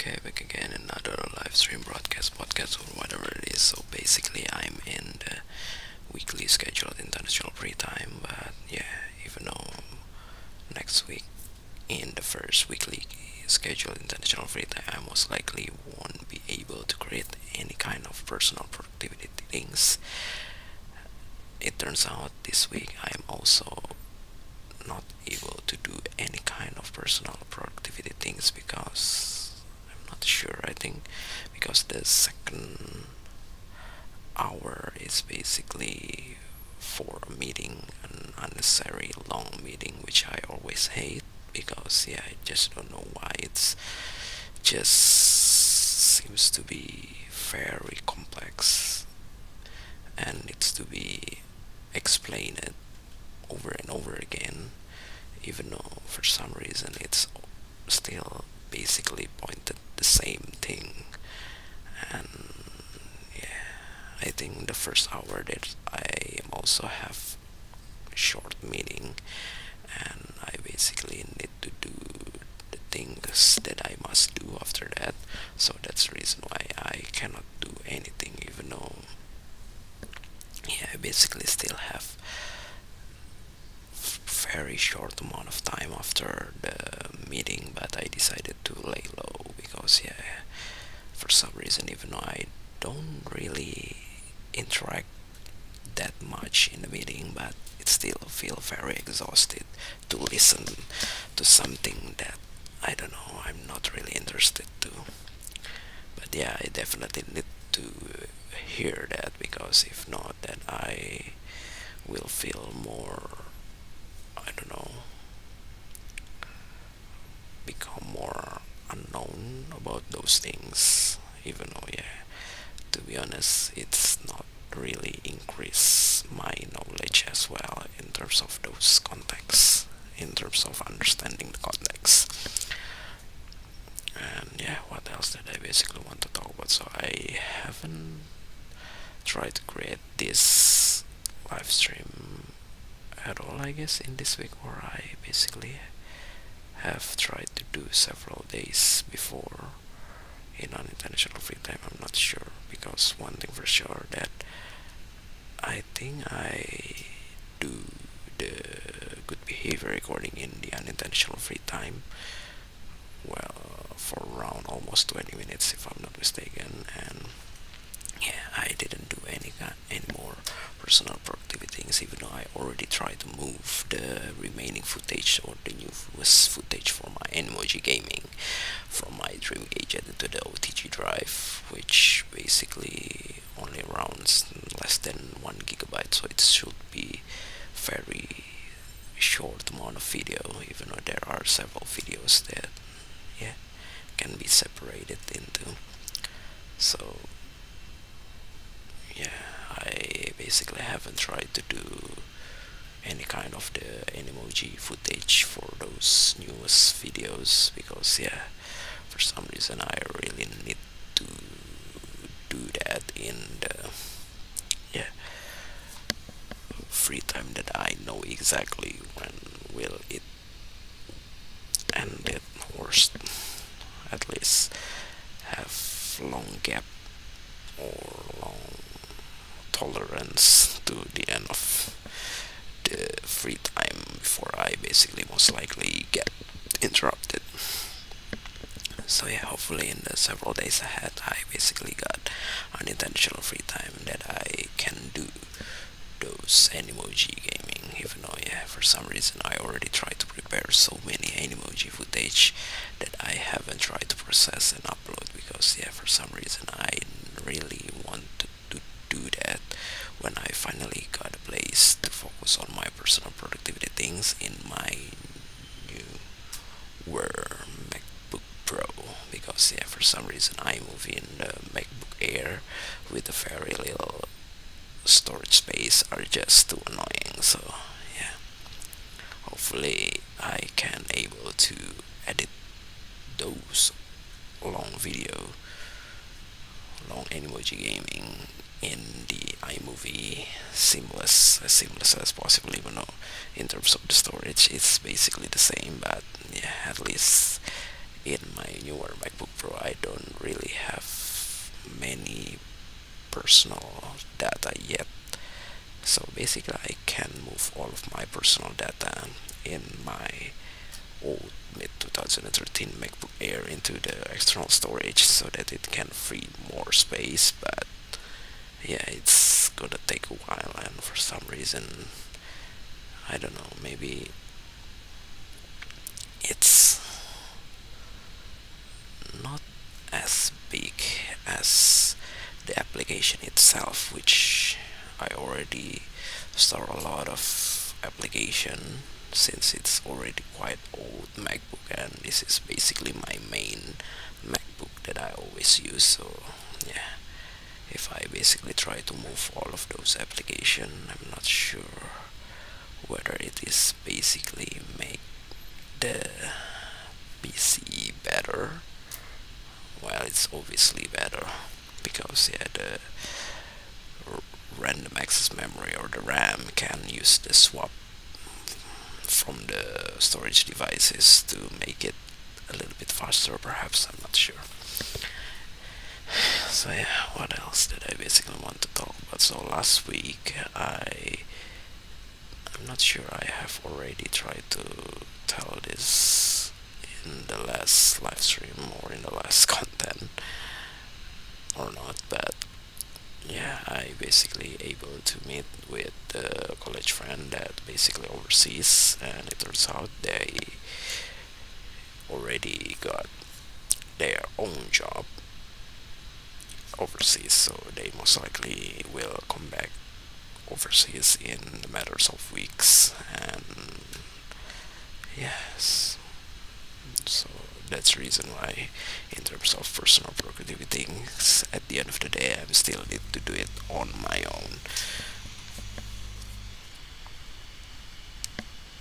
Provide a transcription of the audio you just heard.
Okay, back again in another live stream broadcast, podcast, or whatever it is. So basically, I'm in the weekly scheduled international free time, but yeah, even though next week in the first weekly scheduled international free time, I most likely won't be able to create any kind of personal productivity things. It turns out this week I'm also not able to do any kind of personal productivity things because I'm not sure. I think because the second hour is basically for a meeting, an unnecessary long meeting, which I always hate because yeah, I just don't know why. It's just seems to be very complex and needs to be explained over and over again, even though for some reason it's still basically pointed the same thing. And yeah, I think the first hour that I also have short meeting, and I basically need to do the things that I must do after that. So that's the reason why I cannot do anything, even though yeah, I basically still have very short amount of time after the meeting, but I decided to lay low because yeah, for some reason, even though I don't really interact that much in the meeting, but it still feel very exhausted to listen to something that I don't know, I'm not really interested to. But yeah, I definitely need to hear that because if not, then I will feel more, I don't know, become more unknown about those things. Even though, yeah, to be honest, it's not really increase my knowledge as well in terms of those contexts, in terms of understanding the context. And yeah, what else did I basically want to talk about? So I haven't tried to create this live stream at all, I guess, in this week, or I basically have tried to do several days before in unintentional free time. I'm not sure because one thing for sure that I think I do the good behavior recording in the unintentional free time, well, for around almost 20 minutes if I'm not mistaken. And yeah, I didn't do any more personal productivity things, even though I already tried to move the remaining footage or the newest footage for my Animoji gaming from my dream gadget into the OTG drive, which basically only around less than 1 gigabyte, so it should be very short amount of video, even though there are several videos that yeah can be separated into. So yeah, I basically haven't tried to do any kind of the Animoji footage for those newest videos because yeah, for some reason I really need to do that in the yeah free time that I know exactly when will it end it, or at least have long gap or long tolerance to the end of the free time before I basically most likely get interrupted. So yeah, hopefully in the several days ahead, I basically got unintentional free time that I can do those Animoji gaming. Even though yeah, for some reason I already tried to prepare so many Animoji footage that I haven't tried to process and upload because yeah, for some reason I really wanted to do that when I finally got a place to focus on my personal productivity things in my new were MacBook Pro because yeah, for some reason I move in the MacBook Air with a very little storage space are just too annoying. So yeah, hopefully I can able to edit those long video, long Animoji gaming in the iMovie seamless, as seamless as possible, even though in terms of the storage it's basically the same, but yeah, at least in my newer MacBook Pro, I don't really have many personal data yet. So basically, I can move all of my personal data in my old mid 2013 MacBook Air into the external storage so that it can free more space. But yeah, it's gonna take a while, and for some reason, I don't know, maybe it's not as big as the application itself, which I already store a lot of application since it's already quite old MacBook, and this is basically my main MacBook that I always use. So yeah, if I basically try to move all of those application, I'm not sure whether it is basically make the PC better. Well, it's obviously better because yeah, the random access memory or the RAM can use the swap from the storage devices to make it a little bit faster, perhaps. I'm not sure. So yeah, what else did I basically want to talk about? So last week I'm not sure I have already tried to tell this in the last live stream or in the last content or not, but yeah, I basically able to meet with a college friend that basically overseas, and it turns out they already got their own job overseas, so they most likely will come back overseas in the matters of weeks. And yes, so that's the reason why, in terms of personal productivity things, at the end of the day, I still need to do it on my own.